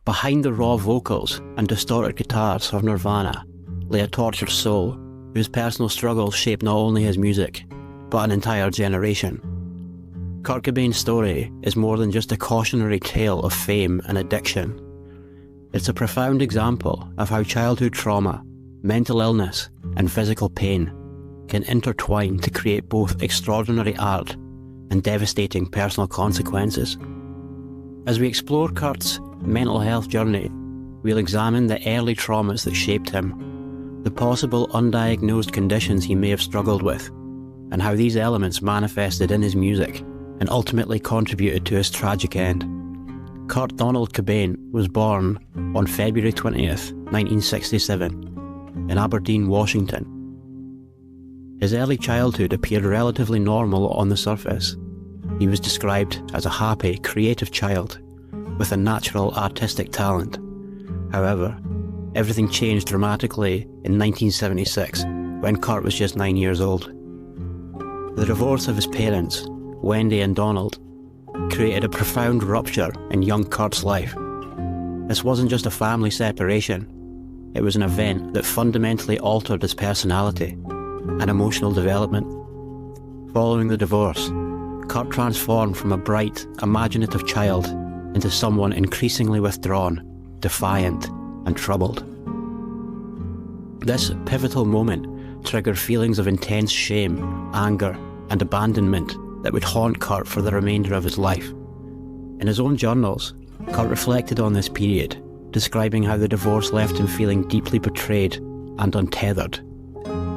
Behind the raw vocals and distorted guitars of Nirvana lay a tortured soul whose personal struggles shaped not only his music, but an entire generation. Kurt Cobain's story is more than just a cautionary tale of fame and addiction. It's a profound example of how childhood trauma, mental illness, and physical pain can intertwine to create both extraordinary art and devastating personal consequences. As we explore Kurt's mental health journey, we'll examine the early traumas that shaped him, the possible undiagnosed conditions he may have struggled with, and how these elements manifested in his music and ultimately contributed to his tragic end. Kurt Donald Cobain was born on February 20th, 1967, in Aberdeen, Washington. His early childhood appeared relatively normal on the surface. He was described as a happy, creative child with a natural artistic talent. However, everything changed dramatically in 1976 when Kurt was just 9 years old. The divorce of his parents, Wendy and Donald, created a profound rupture in young Kurt's life. This wasn't just a family separation, it was an event that fundamentally altered his personality and emotional development. Following the divorce, Kurt transformed from a bright, imaginative child into someone increasingly withdrawn, defiant, and troubled. This pivotal moment triggered feelings of intense shame, anger, and abandonment that would haunt Kurt for the remainder of his life. In his own journals, Kurt reflected on this period, describing how the divorce left him feeling deeply betrayed and untethered.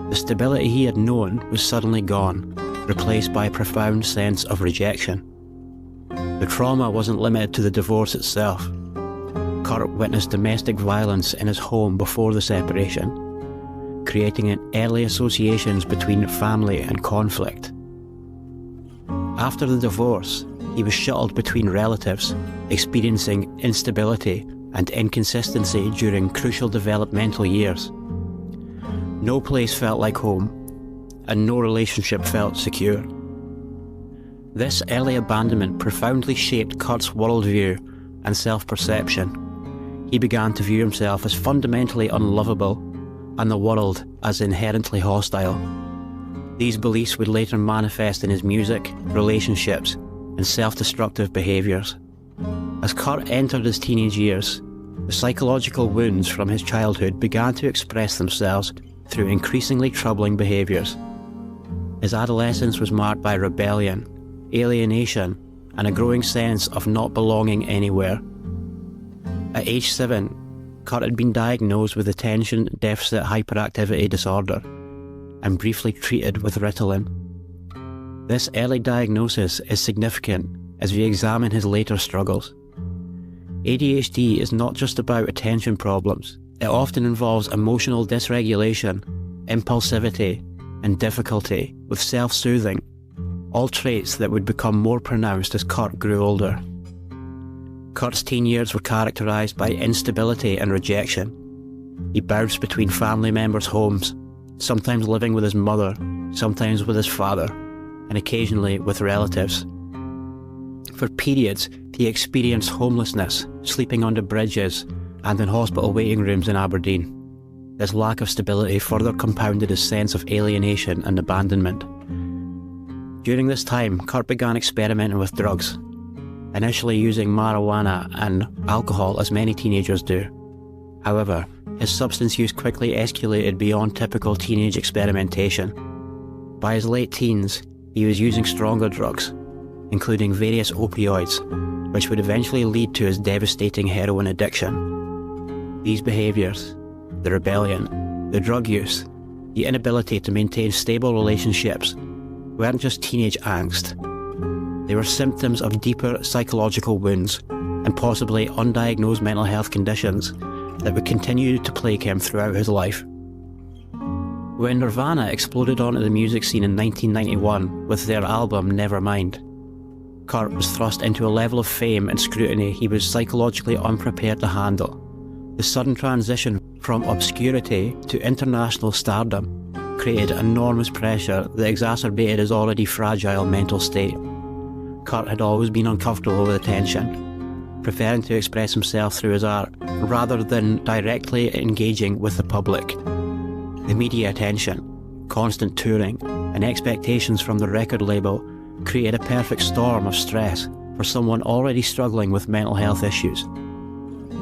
The stability he had known was suddenly gone, replaced by a profound sense of rejection. The trauma wasn't limited to the divorce itself. Kurt witnessed domestic violence in his home before the separation, creating early associations between family and conflict. After the divorce, he was shuttled between relatives, experiencing instability and inconsistency during crucial developmental years. No place felt like home, and no relationship felt secure. This early abandonment profoundly shaped Kurt's worldview and self-perception. He began to view himself as fundamentally unlovable and the world as inherently hostile. These beliefs would later manifest in his music, relationships, and self-destructive behaviours. As Kurt entered his teenage years, the psychological wounds from his childhood began to express themselves through increasingly troubling behaviours. His adolescence was marked by rebellion, alienation, and a growing sense of not belonging anywhere. At age 7, Kurt had been diagnosed with attention deficit hyperactivity disorder and briefly treated with Ritalin. This early diagnosis is significant as we examine his later struggles. ADHD is not just about attention problems. It often involves emotional dysregulation, impulsivity, and difficulty with self-soothing, all traits that would become more pronounced as Kurt grew older. Kurt's teen years were characterised by instability and rejection. He bounced between family members' homes, sometimes living with his mother, sometimes with his father, and occasionally with relatives. For periods, he experienced homelessness, sleeping under bridges, and in hospital waiting rooms in Aberdeen. This lack of stability further compounded his sense of alienation and abandonment. During this time, Kurt began experimenting with drugs, initially using marijuana and alcohol as many teenagers do. However, his substance use quickly escalated beyond typical teenage experimentation. By his late teens, he was using stronger drugs, including various opioids, which would eventually lead to his devastating heroin addiction. These behaviours, the rebellion, the drug use, the inability to maintain stable relationships, weren't just teenage angst. They were symptoms of deeper psychological wounds and possibly undiagnosed mental health conditions that would continue to plague him throughout his life. When Nirvana exploded onto the music scene in 1991 with their album Nevermind, Kurt was thrust into a level of fame and scrutiny he was psychologically unprepared to handle. The sudden transition from obscurity to international stardom created enormous pressure that exacerbated his already fragile mental state. Kurt had always been uncomfortable with attention. preferring to express himself through his art rather than directly engaging with the public. The media attention, constant touring, and expectations from the record label created a perfect storm of stress for someone already struggling with mental health issues.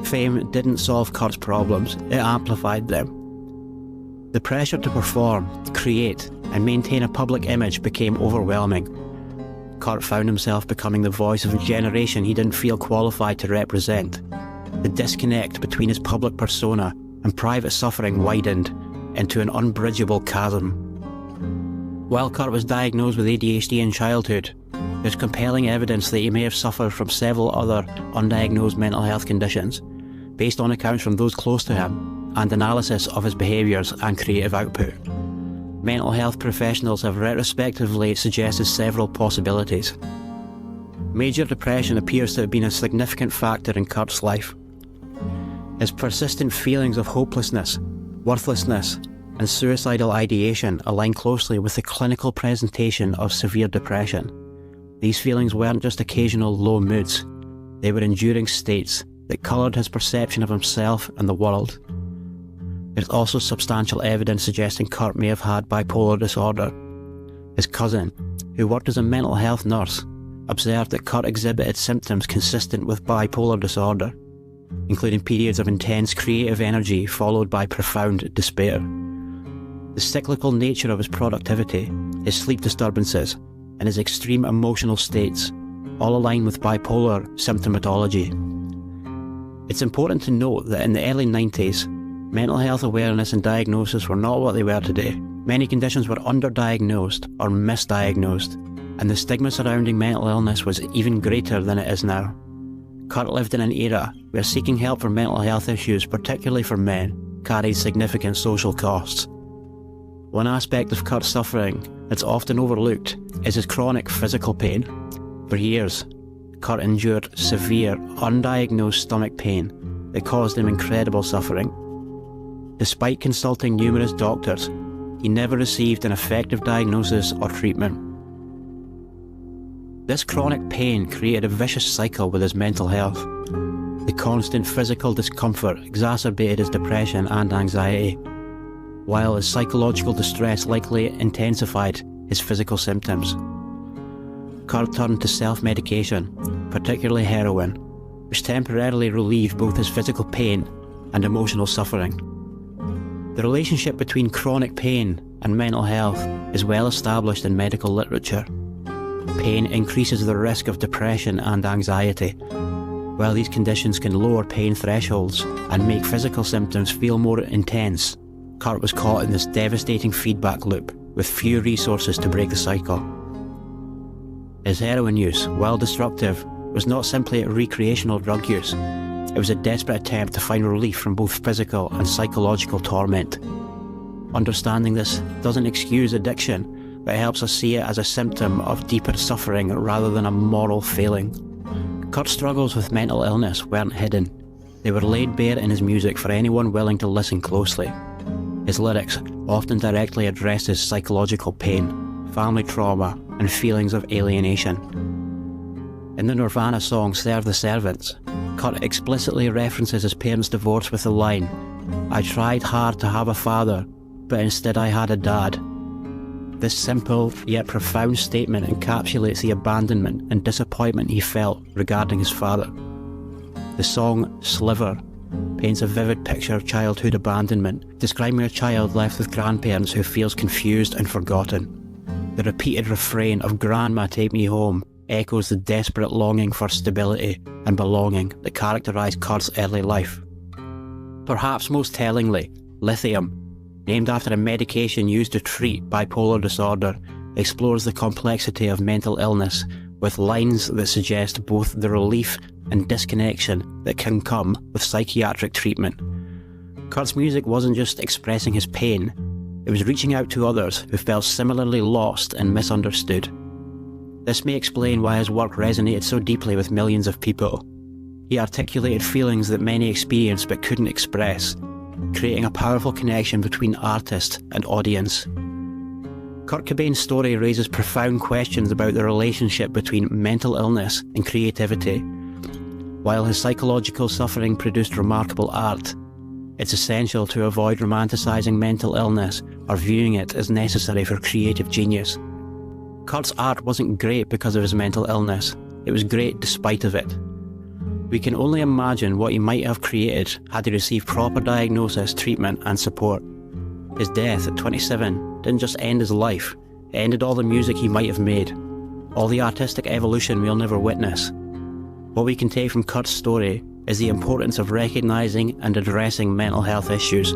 Fame didn't solve Kurt's problems, it amplified them. The pressure to perform, create, and maintain a public image became overwhelming. Kurt found himself becoming the voice of a generation he didn't feel qualified to represent. The disconnect between his public persona and private suffering widened into an unbridgeable chasm. While Kurt was diagnosed with ADHD in childhood, there's compelling evidence that he may have suffered from several other undiagnosed mental health conditions, based on accounts from those close to him and analysis of his behaviours and creative output. Mental health professionals have retrospectively suggested several possibilities. Major depression appears to have been a significant factor in Kurt's life. His persistent feelings of hopelessness, worthlessness, and suicidal ideation align closely with the clinical presentation of severe depression. These feelings weren't just occasional low moods, they were enduring states that coloured his perception of himself and the world. There's also substantial evidence suggesting Kurt may have had bipolar disorder. His cousin, who worked as a mental health nurse, observed that Kurt exhibited symptoms consistent with bipolar disorder, including periods of intense creative energy followed by profound despair. The cyclical nature of his productivity, his sleep disturbances, and his extreme emotional states all align with bipolar symptomatology. It's important to note that in the early 90s, mental health awareness and diagnosis were not what they were today. Many conditions were underdiagnosed or misdiagnosed, and the stigma surrounding mental illness was even greater than it is now. Kurt lived in an era where seeking help for mental health issues, particularly for men, carried significant social costs. One aspect of Kurt's suffering that's often overlooked is his chronic physical pain. For years, Kurt endured severe, undiagnosed stomach pain that caused him incredible suffering. Despite consulting numerous doctors, he never received an effective diagnosis or treatment. This chronic pain created a vicious cycle with his mental health. The constant physical discomfort exacerbated his depression and anxiety, while his psychological distress likely intensified his physical symptoms. Kurt turned to self-medication, particularly heroin, which temporarily relieved both his physical pain and emotional suffering. The relationship between chronic pain and mental health is well established in medical literature. Pain increases the risk of depression and anxiety. While these conditions can lower pain thresholds and make physical symptoms feel more intense, Kurt was caught in this devastating feedback loop with few resources to break the cycle. His heroin use, while destructive, was not simply recreational drug use. It was a desperate attempt to find relief from both physical and psychological torment. Understanding this doesn't excuse addiction, but it helps us see it as a symptom of deeper suffering rather than a moral failing. Kurt's struggles with mental illness weren't hidden. They were laid bare in his music for anyone willing to listen closely. His lyrics often directly addressed his psychological pain, family trauma, and feelings of alienation. In the Nirvana song Serve the Servants, Kurt explicitly references his parents' divorce with the line, "I tried hard to have a father, but instead I had a dad." This simple yet profound statement encapsulates the abandonment and disappointment he felt regarding his father. The song Sliver paints a vivid picture of childhood abandonment, describing a child left with grandparents who feels confused and forgotten. The repeated refrain of "Grandma, take me home" echoes the desperate longing for stability and belonging that characterised Kurt's early life. Perhaps most tellingly, Lithium, named after a medication used to treat bipolar disorder, explores the complexity of mental illness with lines that suggest both the relief and disconnection that can come with psychiatric treatment. Kurt's music wasn't just expressing his pain, it was reaching out to others who felt similarly lost and misunderstood. This may explain why his work resonated so deeply with millions of people. He articulated feelings that many experienced but couldn't express, creating a powerful connection between artist and audience. Kurt Cobain's story raises profound questions about the relationship between mental illness and creativity. While his psychological suffering produced remarkable art, it's essential to avoid romanticising mental illness or viewing it as necessary for creative genius. Kurt's art wasn't great because of his mental illness, it was great despite of it. We can only imagine what he might have created had he received proper diagnosis, treatment and support. His death at 27 didn't just end his life, it ended all the music he might have made, all the artistic evolution we'll never witness. What we can take from Kurt's story is the importance of recognising and addressing mental health issues,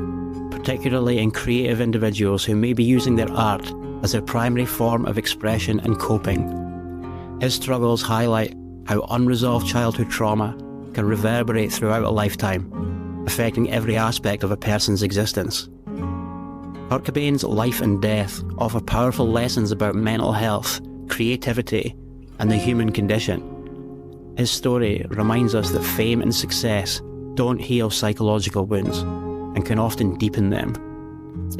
particularly in creative individuals who may be using their art as their primary form of expression and coping. His struggles highlight how unresolved childhood trauma can reverberate throughout a lifetime, affecting every aspect of a person's existence. Kurt Cobain's life and death offer powerful lessons about mental health, creativity, and the human condition. His story reminds us that fame and success don't heal psychological wounds and can often deepen them.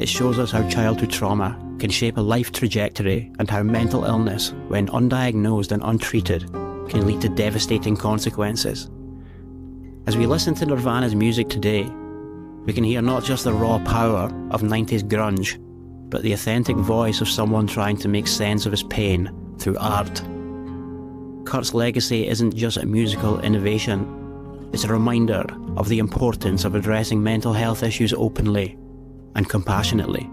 It shows us how childhood trauma can shape a life trajectory and how mental illness, when undiagnosed and untreated, can lead to devastating consequences. As we listen to Nirvana's music today, we can hear not just the raw power of 90s grunge, but the authentic voice of someone trying to make sense of his pain through art. Kurt's legacy isn't just a musical innovation, it's a reminder of the importance of addressing mental health issues openly and compassionately.